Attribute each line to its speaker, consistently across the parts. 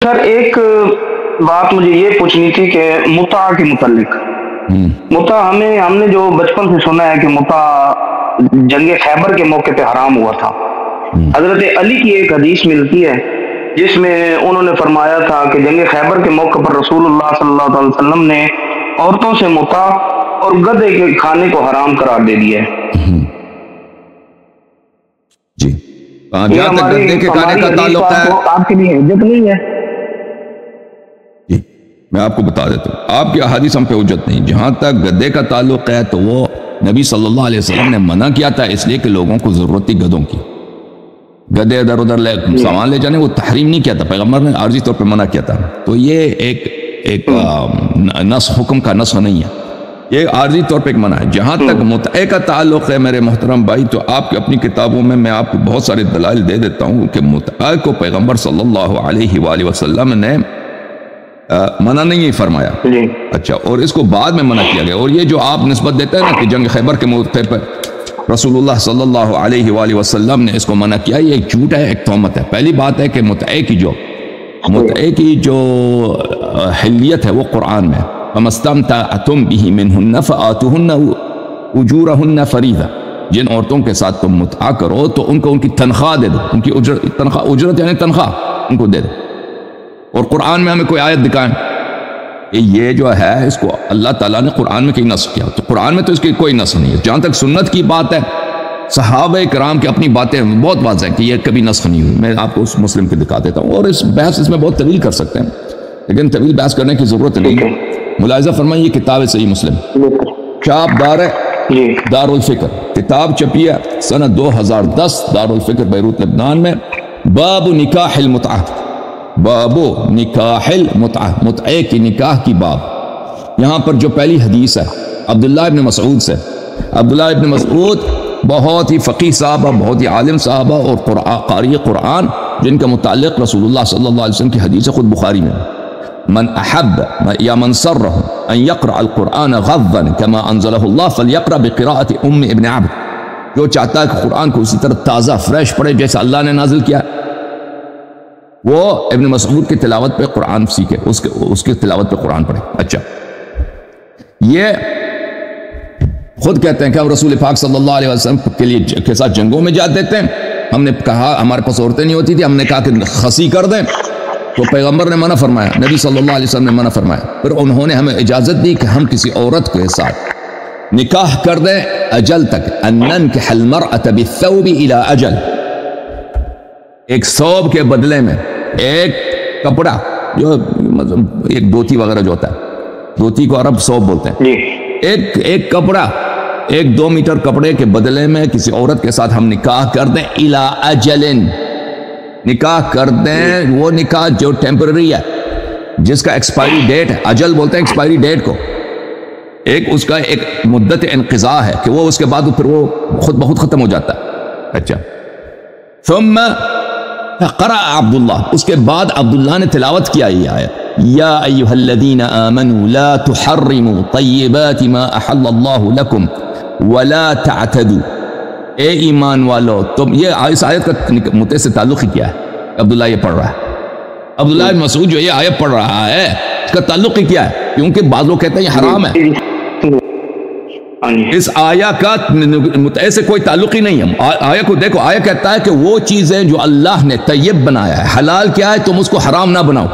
Speaker 1: سر ایک بات مجھے یہ پوچھنی تھی کہ متع کے متعلق متع ہم نے جو بچپن سے سنا ہے کہ متع جنگ خیبر کے موقع پہ حرام ہوا تھا. حضرت علی کی ایک حدیث ملتی ہے جس میں انہوں نے فرمایا تھا کہ جنگ خیبر کے موقع پر رسول اللہ صلی اللہ علیہ وسلم نے عورتوں سے متع اور گدھے کے کھانے کو حرام قرار دے دیا ہے.
Speaker 2: جی جہاں تک گدھے کے کھانے کا تعلق ہے
Speaker 1: آپ کے لیے حجت نہیں ہے.
Speaker 2: جی میں آپ کو بتا دیتا ہوں، آپ کی احادیث ہم پہ حجت نہیں. جہاں تک گدھے کا تعلق ہے تو وہ نبی صلی اللہ علیہ وسلم نے منع کیا تھا، اس لیے کہ لوگوں کو ضرورت تھی گدھوں کی. گدھے ادھر ادھر سامان لے جانے وہ تحریم نہیں کیا تھا، پیغمبر نے عارضی طور پہ منع کیا تھا. تو یہ ایک نسخ حکم کا نسخ نہیں ہے، یہ عارضی طور پہ ایک منع ہے. جہاں تک متع کا تعلق ہے میرے محترم بھائی، تو آپ کی اپنی کتابوں میں آپ کو بہت سارے دلائل دے دیتا ہوں کہ متع کو پیغمبر صلی اللہ علیہ وآلہ وسلم نے منع نہیں فرمایا. اچھا، اور اس کو بعد میں منع کیا گیا. اور یہ جو آپ نسبت دیتے ہیں نا کہ جنگ خیبر کے موقع پر رسول اللہ صلی اللہ علیہ وآلہ وسلم نے اس کو منع کیا، یہ ایک جھوٹ ہے، ایک تہمت ہے. پہلی بات ہے کہ متع کی جو حلیت ہے وہ قرآن میں فَمَسْتَمْتَعْتُمْ بِهِ مِنْهُنَّ فَآتُوهُنَّ أُجُورَهُنَّ فَرِيضَةً. جن عورتوں کے ساتھ تم متع کرو تو ان کو ان کی تنخواہ دے دو، ان کی اجرت یعنی تنخواہ ان کو دے دو. اور قرآن میں ہمیں کوئی آیت دکھائیں کہ یہ جو ہے اس کو اللہ تعالیٰ نے قرآن میں کہیں نسخ کیا. تو قرآن میں تو اس کی کوئی نسخ نہیں ہے. جہاں تک سنت کی بات ہے، صحابہ کرام کی اپنی باتیں بہت واضح ہیں کہ یہ کبھی نسخ نہیں ہوئی. میں آپ کو اس مسلم کے دکھا دیتا ہوں، اور اس بحث اس میں بہت طویل کر سکتے ہیں، لیکن طویل بحث کرنے کی ضرورت نہیں ہے. ملاحظہ فرمائیں، یہ کتاب ہے صحیح مسلم، چھاپ دار ہے دار الفکر، کتاب چھپی ہے سنہ 2010 دار الفکر بیروت لبنان میں. باب نکاح المتعہ، باب نکاح المتعہ، متعے کی نکاح کی باب. یہاں پر جو پہلی حدیث ہے عبداللہ ابن مسعود سے. عبداللہ ابن مسعود بہت ہی فقیہ صحابہ، بہت ہی عالم صحابہ اور قاری قرآن، جن کا متعلق رسول اللہ صلی اللہ علیہ وسلم کی حدیث ہے خود بخاری میں. من احب یا من سرہ ان یقرأ القرآن غضا کما انزلہ اللہ فلیقرأ بقراءۃ ام ابن عبد. جو چاہتا ہے کہ قرآن کو اسی طرح تازہ فریش پڑھے جیسا اللہ نے نازل کیا، وہ ابن مسعود کی تلاوت پہ قرآن سیکھے، اس کی تلاوت پہ قرآن پڑھے. اچھا، یہ خود کہتے ہیں کہ ہم رسول پاک صلی اللہ علیہ وسلم کے ساتھ جنگوں میں جاتے تھے. ہم نے کہا ہمارے پاس عورتیں نہیں ہوتی تھی، ہم نے کہا کہ خسی کر دیں، تو پیغمبر نے منع فرمایا، نبی صلی اللہ علیہ وسلم نے منع فرمایا. پھر انہوں نے ہمیں اجازت دی کہ ہم کسی عورت کے ساتھ نکاح کر دیں اجل تک. ان ننکح المرأة بالثوب الى اجل، ایک ثوب کے بدلے میں ایک کپڑا، جو ایک دھوتی وغیرہ جو ہوتا ہے، دھوتی کو عرب ثوب بولتے ہیں، ایک کپڑا، ایک 2 میٹر کپڑے کے بدلے میں کسی عورت کے ساتھ ہم نکاح کر دیں. الى اجل، نکاح کر دیں. وہ نکاح جو ٹیمپرری ہے، جس کا ایکسپائری ڈیٹ ہے، اجل بولتے ہیں ایکسپائری ڈیٹ کو، اس کا ایک مدت انقضاء ہے کہ وہ اس کے بعد پھر وہ خود بخود ختم ہو جاتا ہے. اچھا، ثم قرأ عبداللہ، اس کے بعد عبداللہ نے تلاوت کیا یہ آیت، یا ایہا الذین آمنوا لا تحرموا طیبات ما احل اللہ لکم ولا تعتدوا. اے ایمان والو، تم، یہ اس آیت کا متع سے تعلق ہی کیا ہے؟ عبداللہ یہ پڑھ رہا ہے، عبداللہ بن مسعود جو یہ آیت پڑھ رہا ہے اس کا تعلق ہی کیا ہے؟ کیونکہ بعض لوگ کہتے ہیں یہ حرام ہے. اس آیا کا متع سے کوئی تعلق ہی نہیں ہے. آیا کو دیکھو، آیا کہتا ہے کہ وہ چیزیں جو اللہ نے طیب بنایا ہے، حلال کیا ہے، تم اس کو حرام نہ بناؤ.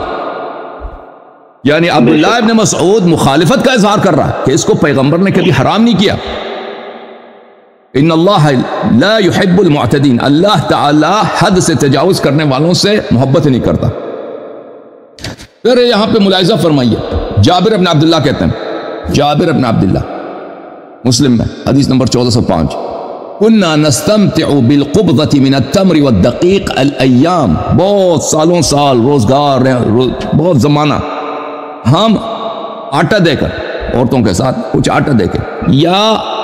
Speaker 2: یعنی عبداللہ ابن مسعود مخالفت کا اظہار کر رہا ہے کہ اس کو پیغمبر نے کبھی حرام نہیں کیا. ان اللہ لا يحب المعتدین، اللہ تعالی حد سے تجاوز کرنے والوں سے محبت نہیں کرتا. پھر یہاں پہ ملاحظہ فرمائیے، جابر ابن عبداللہ کہتے ہیں، جابر ابن عبداللہ مسلم میں حدیث نمبر 1405، كنا نستمتع بالقبضة من التمر والدقیق الایام، بہت سالوں سال روزگار، بہت زمانہ ہم آٹا دے کر عورتوں کے ساتھ، کچھ آٹا دے کے یا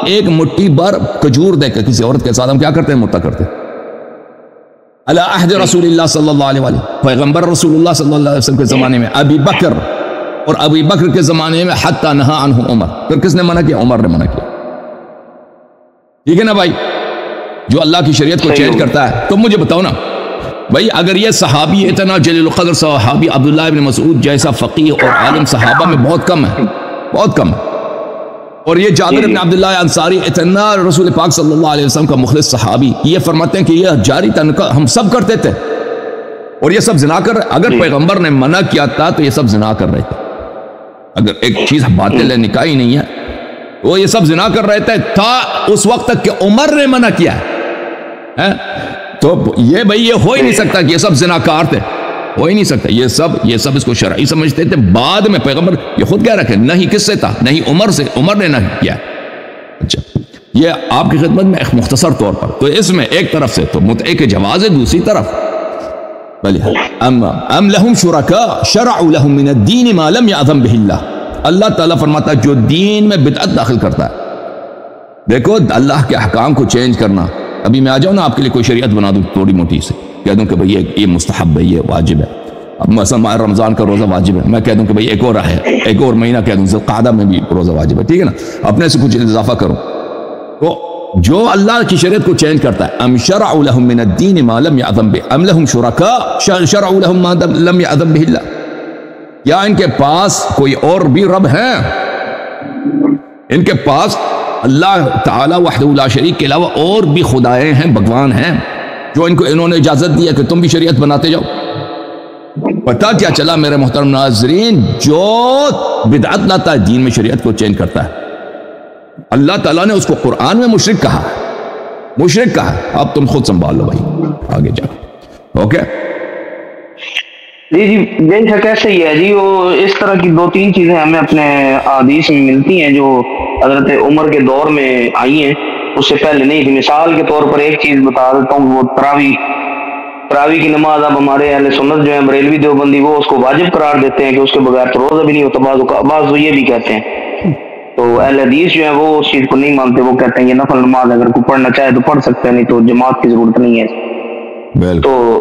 Speaker 2: ایک مٹھی بھر کھجور دے کر کسی عورت کے ساتھ ہم کیا کرتے ہیں؟ متع کرتے ہیں. علی عہد رسول اللہ صلی اللہ علیہ وسلم، پیغمبر رسول اللہ صلی اللہ علیہ وسلم کے زمانے میں، ابی بکر، اور ابی بکر کے زمانے میں حتی نہا عنہ عمر. پھر کس نے منع کیا؟ عمر نے منع کیا. ٹھیک ہے نا بھائی؟ جو اللہ کی شریعت کو چینج کرتا ہے. تو مجھے بتاؤ نا، بھائی اگر یہ صحابی اتنا جلیل القدر صحابی عبداللہ ابن مسعود جیسا فقیہ اور عالم صحابہ میں بہت کم ہے، بہت کم ہے، اور یہ جابر بن عبداللہ انصاری اتنا رسول پاک صلی اللہ علیہ وسلم کا مخلص صحابی، یہ فرماتے ہیں کہ یہ جاری تھا، ہم سب کرتے تھے اور یہ سب زنا کر رہے، اگر پیغمبر نے منع کیا تھا تو یہ سب زنا کر رہے تھے، اگر ایک چیز باطل ہے نکاح ہی نہیں ہے تو یہ سب زنا کر رہے تھے تھا اس وقت تک کہ عمر نے منع کیا ہے، تو یہ بھئی یہ ہو ہی نہیں سکتا کہ یہ سب زناکار تھے، ہو ہی نہیں سکتا، یہ سب اس کو شرعی سمجھتے تھے، بعد میں پیغمبر یہ خود کہہ رکھے نہیں کس سے تھا، نہیں عمر سے، عمر نے نہ کیا۔ اچھا یہ آپ کی خدمت میں ایک مختصر طور پر، تو اس میں ایک طرف سے تو متعے کے جواز ہے، دوسری طرف ام لہم شرکاء شرعوا لہم من الدین ما لم یأذن بہ اللہ تعالیٰ فرماتا ہے جو دین میں بدعت داخل کرتا ہے، دیکھو اللہ کے احکام کو چینج کرنا، ابھی میں آ جاؤں نا آپ کے لیے کوئی شریعت بنا دوں تھوڑی موٹی سے، کہہ دوں کہ بھئی یہ مستحب ہے، یہ واجب ہے، اب مثلا ماہ رمضان کا روزہ واجب ہے، میں کہہ دوں کہ بھئی ایک اور ہے، ایک اور مہینہ کہہ دوں ذوالقعدہ میں بھی روزہ واجب ہے، ٹھیک ہے نا، اپنے سے کچھ اضافہ کروں، تو جو اللہ کی شریعت کو چینج کرتا ہے، ام شرعوا لهم من الدین ما لم یأذن بہ ام لهم شرکاء شرعوا لهم ما لم یأذن بہ اللہ، یا ان کے پاس کوئی اور بھی رب ہے، ان کے پاس اللہ تعالیٰ وحدہ لا شریک کے علاوہ اور بھی خدائیں ہیں، بھگوان ہیں جو انہوں نے اجازت دی ہے کہ تم بھی شریعت بناتے جاؤ۔ پتہ کیا چلا میرے محترم ناظرین، جو بدعت لاتا ہے دین میں شریعت کو چینج کرتا ہے، اللہ تعالیٰ نے اس کو قرآن میں مشرک کہا، مشرک کہا، اب تم خود سنبھال لو بھائی آگے جا، اوکے؟
Speaker 1: جی بے شک ایسے ہی ہے جی، وہ اس طرح کی دو تین چیزیں ہمیں اپنے احادیث میں ملتی ہیں جو حضرت عمر کے دور میں آئی ہیں، اس سے پہلے نہیں تھی۔ مثال کے طور پر ایک چیز بتا دیتا ہوں، وہ تراوی کی نماز اب ہمارے اہل سنت جو ہیں بریلوی دیوبندی وہ اس کو واجب قرار دیتے ہیں کہ اس کے بغیر تو روزہ بھی نہیں ہوتا، بعض یہ بھی کہتے ہیں، تو اہل حدیث جو ہیں وہ اس چیز کو نہیں مانتے، وہ کہتے ہیں یہ نفل نماز اگر کوئی پڑھنا چاہے تو پڑھ سکتے ہیں، نہیں تو جماعت کی ضرورت نہیں ہے، تو